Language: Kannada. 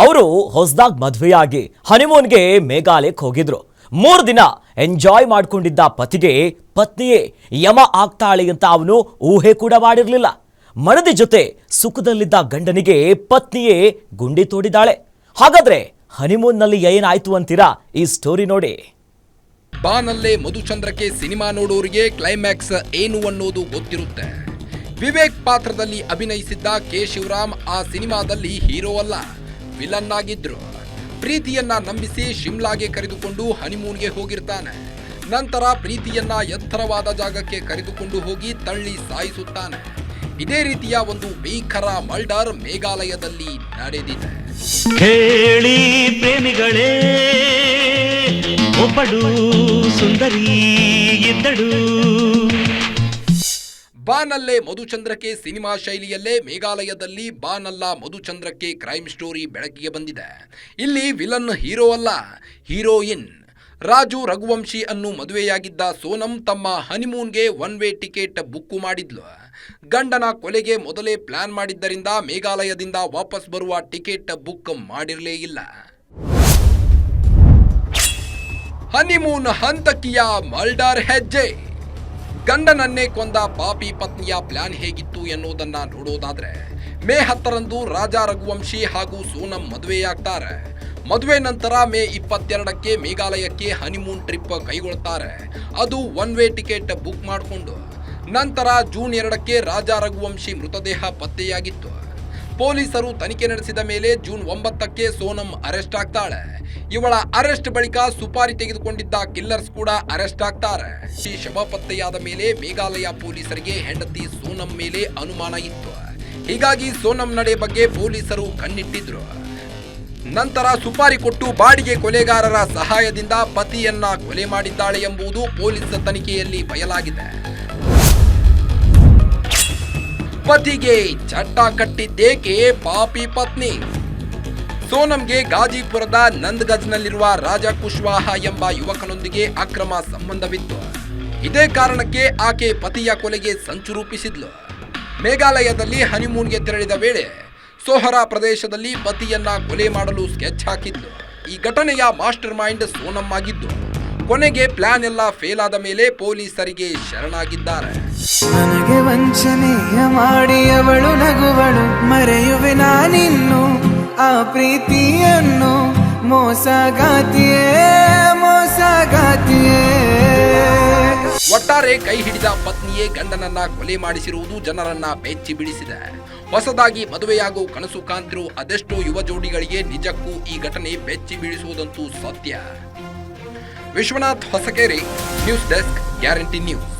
ಅವರು ಹೊಸದಾಗಿ ಮದುವೆಯಾಗಿ ಹನಿಮೂನ್ಗೆ ಮೇಘಾಲಯಕ್ಕೆ ಹೋಗಿದ್ರು. 3 ದಿನ ಎಂಜಾಯ್ ಮಾಡ್ಕೊಂಡಿದ್ದ ಪತಿಗೆ ಪತ್ನಿಯೇ ಯಮ ಆಗ್ತಾಳೆ ಅಂತ ಅವನು ಊಹೆ ಕೂಡ ಮಾಡಿರಲಿಲ್ಲ. ಮಡದಿ ಜೊತೆ ಸುಖದಲ್ಲಿದ್ದ ಗಂಡನಿಗೆ ಪತ್ನಿಯೇ ಗುಂಡಿ ತೋಡಿದಾಳೆ. ಹಾಗಾದ್ರೆ ಹನಿಮೂನ್ನಲ್ಲಿ ಏನಾಯ್ತು ಅಂತೀರಾ? ಈ ಸ್ಟೋರಿ ನೋಡಿ. ಬಾನಲ್ಲೇ ಮಧುಚಂದ್ರಕ್ಕೆ ಸಿನಿಮಾ ನೋಡೋರಿಗೆ ಕ್ಲೈಮ್ಯಾಕ್ಸ್ ಏನು ಅನ್ನೋದು ಗೊತ್ತಿರುತ್ತೆ. ವಿವೇಕ್ ಪಾತ್ರದಲ್ಲಿ ಅಭಿನಯಿಸಿದ್ದ ಕೆ ಶಿವರಾಮ್ ಆ ಸಿನಿಮಾದಲ್ಲಿ ಹೀರೋ ಅಲ್ಲ, ವಿಲನ್ ಆಗಿದ್ರು. ಪ್ರೀತಿಯನ್ನ ನಂಬಿಸಿ ಶಿಮ್ಲಾಗೆ ಕರೆದುಕೊಂಡು ಹನಿಮೂನ್ಗೆ ಹೋಗಿರ್ತಾನೆ. ನಂತರ ಪ್ರೀತಿಯನ್ನ ಎತ್ತರವಾದ ಜಾಗಕ್ಕೆ ಕರೆದುಕೊಂಡು ಹೋಗಿ ತಳ್ಳಿ ಸಾಯಿಸುತ್ತಾನೆ. ಇದೇ ರೀತಿಯ ಒಂದು ಭೀಕರ ಮರ್ಡರ್ ಮೇಘಾಲಯದಲ್ಲಿ ನಡೆದಿದೆ. ಹೇಳಿ ಪ್ರೇಮಿಗಳೇ, ಒಬ್ಬಳು ಸುಂದರಿ ಇದ್ದಳು. ಬಾನಲ್ಲೇ ಮಧುಚಂದ್ರಕ್ಕೆ ಸಿನಿಮಾ ಶೈಲಿಯಲ್ಲೇ ಮೇಘಾಲಯದಲ್ಲಿ ಬಾನಲ್ಲ ಮಧುಚಂದ್ರಕ್ಕೆ ಕ್ರೈಮ್ ಸ್ಟೋರಿ ಬೆಳಕಿಗೆ ಬಂದಿದೆ. ಇಲ್ಲಿ ವಿಲನ್ ಹೀರೋ ಅಲ್ಲ, ಹೀರೋಯಿನ್. ರಾಜು ರಘುವಂಶಿ ಅನ್ನು ಮದುವೆಯಾಗಿದ್ದ ಸೋನಂ ತಮ್ಮ ಹನಿಮೂನ್ಗೆ 1 ವೇ ಟಿಕೆಟ್ ಬುಕ್ ಮಾಡಿದ್ಲು. ಗಂಡನ ಕೊಲೆಗೆ ಮೊದಲೇ ಪ್ಲಾನ್ ಮಾಡಿದ್ದರಿಂದ ಮೇಘಾಲಯದಿಂದ ವಾಪಸ್ ಬರುವ ಟಿಕೆಟ್ ಬುಕ್ ಮಾಡಿರಲೇ ಇಲ್ಲ. ಹನಿಮೂನ್ ಹಂತಕಿಯ ಮರ್ಡರ್ ಹೆಜ್ಜೆ. ಗಂಡನನ್ನೇ ಕೊಂದ ಪಾಪಿ ಪತ್ನಿಯ ಪ್ಲಾನ್ ಹೇಗಿತ್ತು ಎನ್ನುವುದನ್ನ ನೋಡೋದಾದ್ರೆ, ಮೇ 10ರಂದು ರಾಜಾ ರಘುವಂಶಿ ಹಾಗೂ ಸೋನಂ ಮದುವೆಯಾಗ್ತಾರೆ. ಮದುವೆ ನಂತರ ಮೇ 22ಕ್ಕೆ ಮೇಘಾಲಯಕ್ಕೆ ಹನಿಮೂನ್ ಟ್ರಿಪ್ ಕೈಗೊಳ್ತಾರೆ. ಅದು 1 ವೇ ಟಿಕೆಟ್ ಬುಕ್ ಮಾಡಿಕೊಂಡು. ನಂತರ ಜೂನ್ 2ಕ್ಕೆ ರಾಜಾ ರಘುವಂಶಿ ಮೃತದೇಹ ಪತ್ತೆಯಾಗಿತ್ತು. ಪೊಲೀಸರು ತನಿಖೆ ನಡೆಸಿದ ಮೇಲೆ ಜೂನ್ 9ಕ್ಕೆ ಸೋನಂ ಅರೆಸ್ಟ್ ಆಗ್ತಾಳೆ. ಇವಳ ಅರೆಸ್ಟ್ ಬಳಿಕ ಸುಪಾರಿ ತೆಗೆದುಕೊಂಡಿದ್ದ ಕಿಲ್ಲರ್ಸ್ ಕೂಡ ಅರೆಸ್ಟ್ ಆಗ್ತಾರೆ. ಈ ಶವ ಪತ್ತೆಯಾದ ಮೇಲೆ ಮೇಘಾಲಯ ಪೊಲೀಸರಿಗೆ ಹೆಂಡತಿ ಸೋನಂ ಮೇಲೆ ಅನುಮಾನ ಇತ್ತು. ಹೀಗಾಗಿ ಸೋನಂ ನಡೆ ಬಗ್ಗೆ ಪೊಲೀಸರು ಕಣ್ಣಿಟ್ಟಿದ್ರು. ನಂತರ ಸುಪಾರಿ ಕೊಟ್ಟು ಬಾಡಿಗೆ ಕೊಲೆಗಾರರ ಸಹಾಯದಿಂದ ಪತಿಯನ್ನ ಕೊಲೆ ಮಾಡಿದ್ದಾಳೆ ಎಂಬುದು ಪೊಲೀಸ್ ತನಿಖೆಯಲ್ಲಿ ಬಯಲಾಗಿದೆ. ಪತಿಗೆ ಚಟ್ಟ ಕಟ್ಟಿದ್ದೇಕೆ ಪಾಪಿ ಪತ್ನಿ? ಸೋನಂಗೆ ಗಾಜಿಪುರದ ನಂದಗಜ್ನಲ್ಲಿರುವ ರಾಜಾ ಕುಶ್ವಾಹ ಎಂಬ ಯುವಕನೊಂದಿಗೆ ಅಕ್ರಮ ಸಂಬಂಧವಿತ್ತು. ಇದೇ ಕಾರಣಕ್ಕೆ ಆಕೆ ಪತಿಯ ಕೊಲೆಗೆ ಸಂಚು ರೂಪಿಸಿದ್ಲು. ಮೇಘಾಲಯದಲ್ಲಿ ಹನಿಮೂನ್ಗೆ ತೆರಳಿದ ವೇಳೆ ಸೋಹರಾ ಪ್ರದೇಶದಲ್ಲಿ ಪತಿಯನ್ನ ಕೊಲೆ ಮಾಡಲು ಸ್ಕೆಚ್ ಹಾಕಿದ್ಲು. ಈ ಘಟನೆಯ ಮಾಸ್ಟರ್ ಮೈಂಡ್ ಸೋನಂ ಆಗಿದ್ದು. ಕೊನೆಗೆ ಪ್ಲಾನ್ ಎಲ್ಲ ಫೇಲ್ ಆದ ಮೇಲೆ ಪೊಲೀಸರಿಗೆ ಶರಣಾಗಿದ್ದಾರೆ. ನನಗೆ ವಂಚನೆಯ ಮಾಡಿ ಅವಳು ನಗುವಳು, ಮರೆಯುವೆ ನಾನಿನ್ನು ಆ ಪ್ರೀತಿಯನ್ನು. ಮೋಸಗಾತಿಯೇ ಮೋಸಗಾತಿಯೇ. ಒಟ್ಟಾರೆ ಕೈ ಹಿಡಿದ ಪತ್ನಿಯೇ ಗಂಡನನ್ನ ಕೊಲೆ ಮಾಡಿಸಿರುವುದು ಜನರನ್ನ ಬೆಚ್ಚಿ ಬೀಳಿಸಿದೆ. ಹೊಸದಾಗಿ ಮದುವೆಯಾಗೋ ಕನಸು ಕಾಂತಿರೋ ಅದೆಷ್ಟೋ ಯುವ ಜೋಡಿಗಳಿಗೆ ನಿಜಕ್ಕೂ ಈ ಘಟನೆ ಬೆಚ್ಚಿ ಬೀಳಿಸುವುದಂತೂ ಸತ್ಯ. Vishwanath Hosakere, news desk, guarantee news.